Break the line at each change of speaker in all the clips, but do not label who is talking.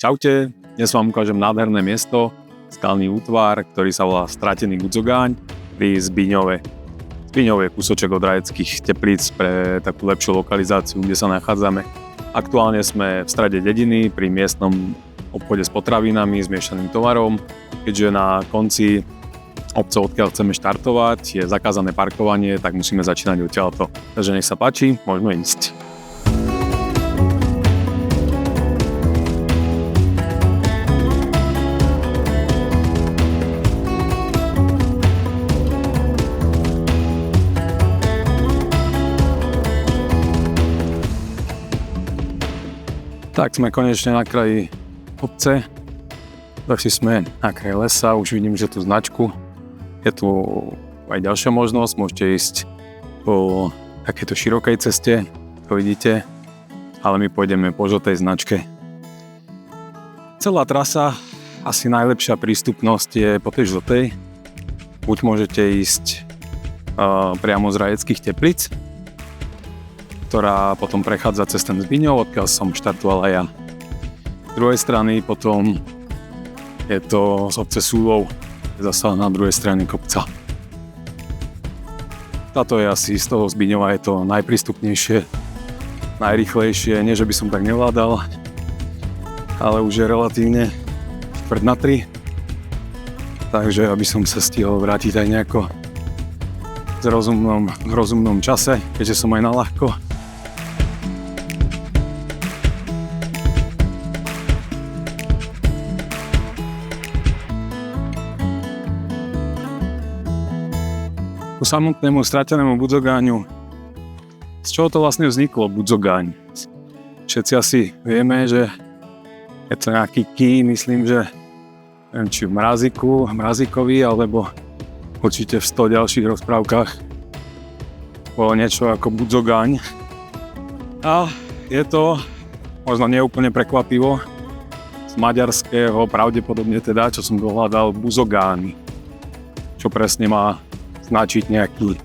Čaute, dnes vám ukážem nádherné miesto, skalný útvar, ktorý sa volá Stratený Budzogáň pri Zbiňove. Zbiňov je kúsoček od Rajeckých Teplíc pre takú lepšiu lokalizáciu, kde sa nachádzame. Aktuálne sme v strede dediny pri miestnom obchode s potravinami, s miešaným tovarom, keďže na konci obce, odkiaľ chceme štartovať, je zakázané parkovanie, tak musíme začínať odtiaľto. Takže nech sa páči, môžeme ísť. Tak sme konečne na kraji obce, takže sme na kraji lesa, už vidím, že tú značku. Je tu aj ďalšia možnosť, môžete ísť po takéto širokej ceste, to vidíte, ale my pôjdeme po žltej značke. Celá trasa, asi najlepšia prístupnosť je po tej žltej. Buď môžete ísť priamo z Rajeckých Teplíc, ktorá potom prechádza cez ten Zbiňov, odkiaľ som štartoval aj ja. Z druhej strany potom je to z obce Súlov, zasa na druhej strane kopca. Táto je asi z toho Zbiňova je to najprístupnejšie, najrýchlejšie, nie že by som tak nevládal, ale už je relatívne 2:45, takže aby som sa stihol vrátiť aj nejako v rozumnom čase, keďže som aj na ľahko. K samotnému Stratenému Budzogáňu. Z čoho to vlastne vzniklo, Budzogáň? Všetci asi vieme, že je to nejaký ký, myslím, že neviem, či v Mrazíkovi, alebo určite v 100 ďalších rozprávkach bolo niečo ako Budzogáň. A je to, možno neúplne prekvapivo, z maďarského, pravdepodobne teda, čo som dohľadal, Buzogány, čo presne má značiť nejaký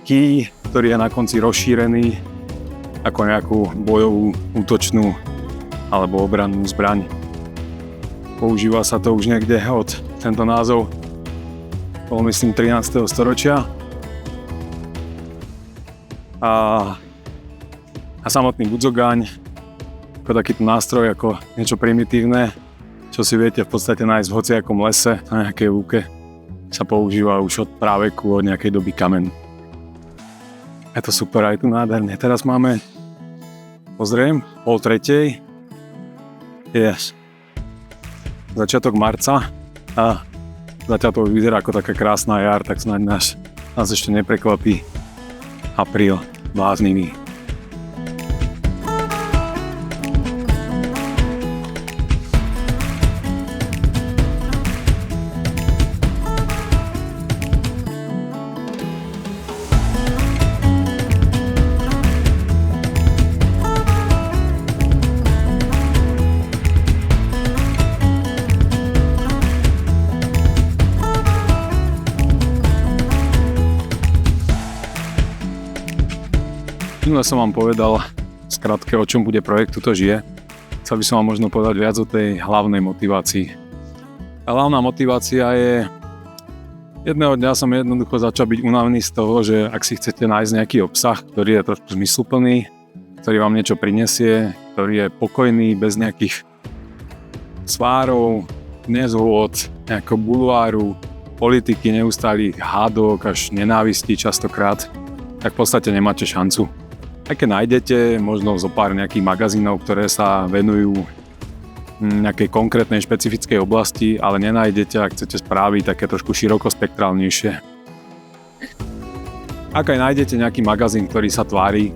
ký, ktorý je na konci rozšírený ako nejakú bojovú, útočnú alebo obrannú zbraň. Používa sa to už niekde od tento názov bol myslím 13. storočia. A samotný Budzogáň ako takýto nástroj, ako niečo primitívne, čo si viete v podstate nájsť v hociakom lese na nejakej lúke, sa používa už od práveku, od nejakej doby kamen. Je to super, aj tu nádherné. Teraz máme, pozriem, 2:30. Yes. Začiatok marca a zatiaľ to vyzerá ako taká krásna jar, tak snáď nás ešte neprekvapí apríl bláznivý. Minule som vám povedal skratke, o čom bude projekt Tuto žije. Chcel by som vám možno povedať viac o tej hlavnej motivácii. Tá hlavná motivácia je, jedného dňa som jednoducho začal byť únavný z toho, že ak si chcete nájsť nejaký obsah, ktorý je trošku zmysluplný, ktorý vám niečo prinesie, ktorý je pokojný, bez nejakých svárov, nezhôd, nejakého bulváru, politiky, neustálých hádok až nenávistí častokrát, tak v podstate nemáte šancu. Aj keď nájdete možno zo pár nejakých magazínov, ktoré sa venujú nejakej konkrétnej špecifickej oblasti, ale nenájdete, ak chcete správy také trošku širokospektrálnejšie. Ak aj nájdete nejaký magazín, ktorý sa tvári,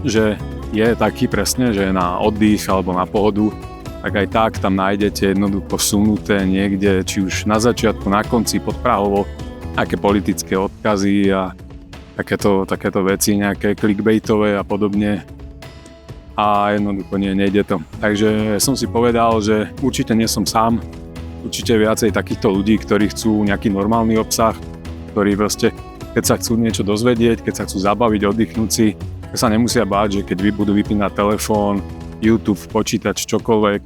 že je taký presne, že je na oddych alebo na pohodu, tak aj tak tam nájdete jednoducho vsunuté niekde, či už na začiatku, na konci, podprahovo, nejaké politické odkazy a takéto veci, nejaké clickbaitové a podobne. A jednoducho nejde to. Takže som si povedal, že určite nie som sám. Určite viacej takýchto ľudí, ktorí chcú nejaký normálny obsah, ktorí proste, keď sa chcú niečo dozvedieť, keď sa chcú zabaviť, oddychnúť si, tak sa nemusia báť, že keď budú vypínať telefón YouTube, počítač, čokoľvek,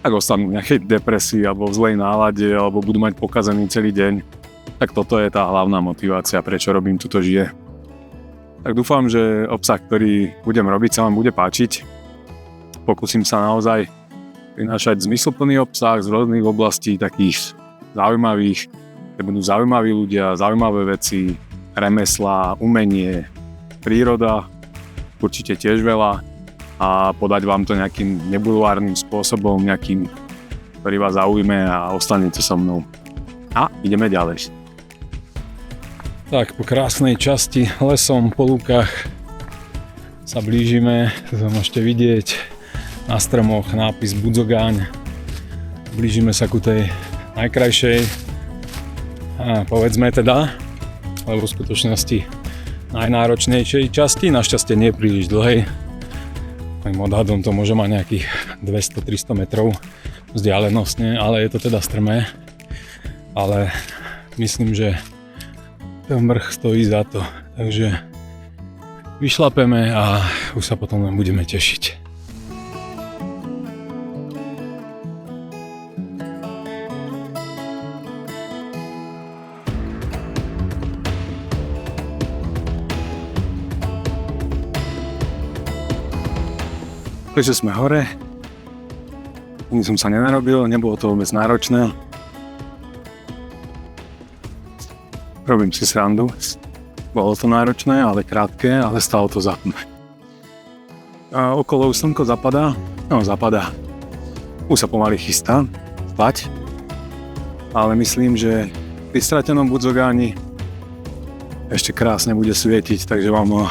tak ostanú v nejakej depresii alebo v zlej nálade alebo budú mať pokazený celý deň. Tak toto je tá hlavná motivácia, prečo robím túto žije. Tak dúfam, že obsah, ktorý budem robiť, sa vám bude páčiť. Pokúsim sa naozaj prinášať zmysluplný obsah z rôznych oblastí, takých zaujímavých, kde budú zaujímaví ľudia, zaujímavé veci, remeslá, umenie, príroda, určite tiež veľa, a podať vám to nejakým nebulvárnym spôsobom, nejakým, ktorý vás zaujme a ostanete so mnou. A ideme ďalej. Tak, po krásnej časti lesom, po lúkach sa blížime, to môžete vidieť na stromoch nápis Budzogáň. Blížime sa ku tej najkrajšej, povedzme teda, alebo v skutočnosti najnáročnejšej časti, našťastie nie príliš dlhej. Mojím odhadom to môže mať nejakých 200-300 metrov vzdialenostne, ale je to teda strmé. Ale myslím, že ten vrch stojí za to. Takže vyšlapeme a už sa potom len budeme tešiť. Takže sme hore, ani som sa nenarobil, nebolo to vôbec náročné. Robím si srandu, bolo to náročné, ale krátke, ale stalo to za to. A okolo už slnko zapadá, už sa pomaly chystá spať, ale myslím, že pri stratenom Budzogáni ešte krásne bude svietiť, takže vám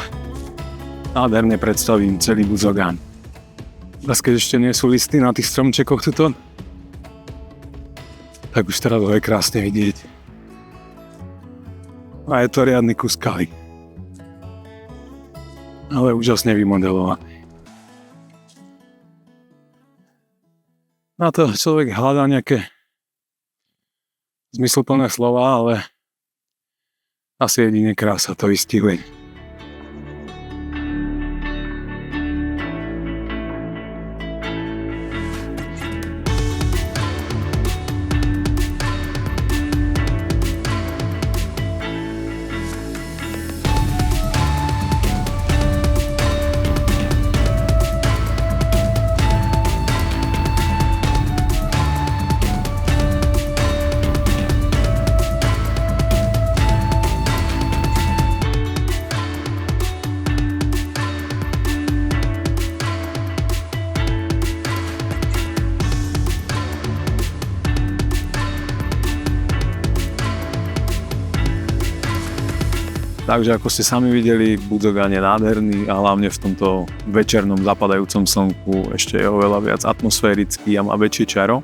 nádherne predstavím celý Budzogán. Teraz, keď ešte nie sú listy na tých stromčekoch tuto, tak už teraz ho je krásne vidieť. A je to riadny kus skaly. Ale úžasne vymodelovaný. Na to človek hľadá nejaké zmysluplné slova, ale asi jedine krása to vystihuje. Takže ako ste sami videli, Budzogán je nádherný a hlavne v tomto večernom zapadajúcom slnku ešte je oveľa viac atmosférický a má väčšie čaro.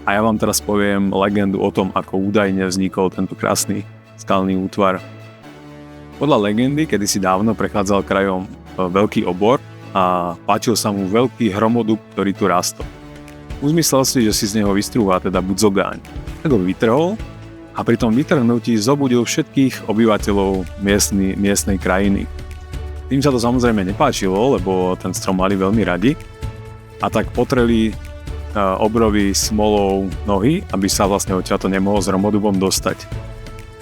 A ja vám teraz poviem legendu o tom, ako údajne vznikol tento krásny skalný útvar. Podľa legendy kedysi dávno prechádzal krajom veľký obor a páčil sa mu veľký hromodub, ktorý tu rastol. Uzmyslel si, že si z neho vystrúha teda Budzogáň. Tak ho vytrhol a pri tom vytrhnutí zobudil všetkých obyvateľov miestnej krajiny. Tým sa to samozrejme nepáčilo, lebo ten strom mali veľmi radi a tak potreli obrovi smolou nohy, aby sa vlastne odtiaľto nemohol s hromodubom dostať.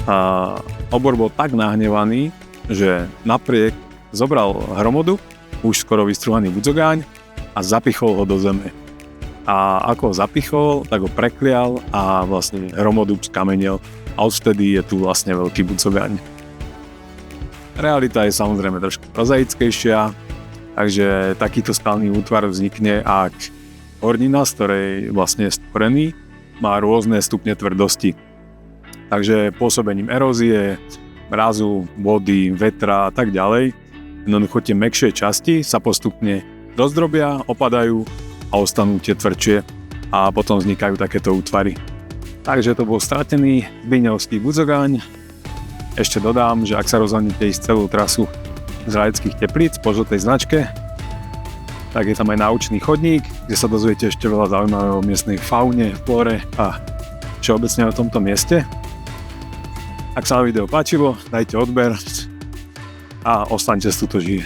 A obor bol tak nahnevaný, že napriek zobral hromodub, už skoro vystrúhaný Budzogáň, a zapichol ho do zeme. A ako ho zapichol, tak ho preklial a vlastne hromodub skamenel a odvtedy je tu vlastne veľký Budzogáň. Realita je samozrejme trošku prozaickejšia, takže takýto skalný útvar vznikne, ak hornina, z ktorej vlastne je stvorený, má rôzne stupne tvrdosti. Takže pôsobením erózie, mrazu, vody, vetra a tak ďalej, jednoducho tie mäkšie časti sa postupne rozdrobia, opadajú a ostanú tie tvrdšie a potom vznikajú takéto útvary. Takže to bol stratený Zbyňovský Budzogáň. Ešte dodám, že ak sa rozhodnete ísť celú trasu z Hradeckých Teplíc po žltej značke, tak je tam aj naučný chodník, kde sa dozviete ešte veľa zaujímavého o miestnej faune, flóre a všeobecne o tomto mieste. Ak sa vám video páčilo, dajte odber a ostaňte s túto žije.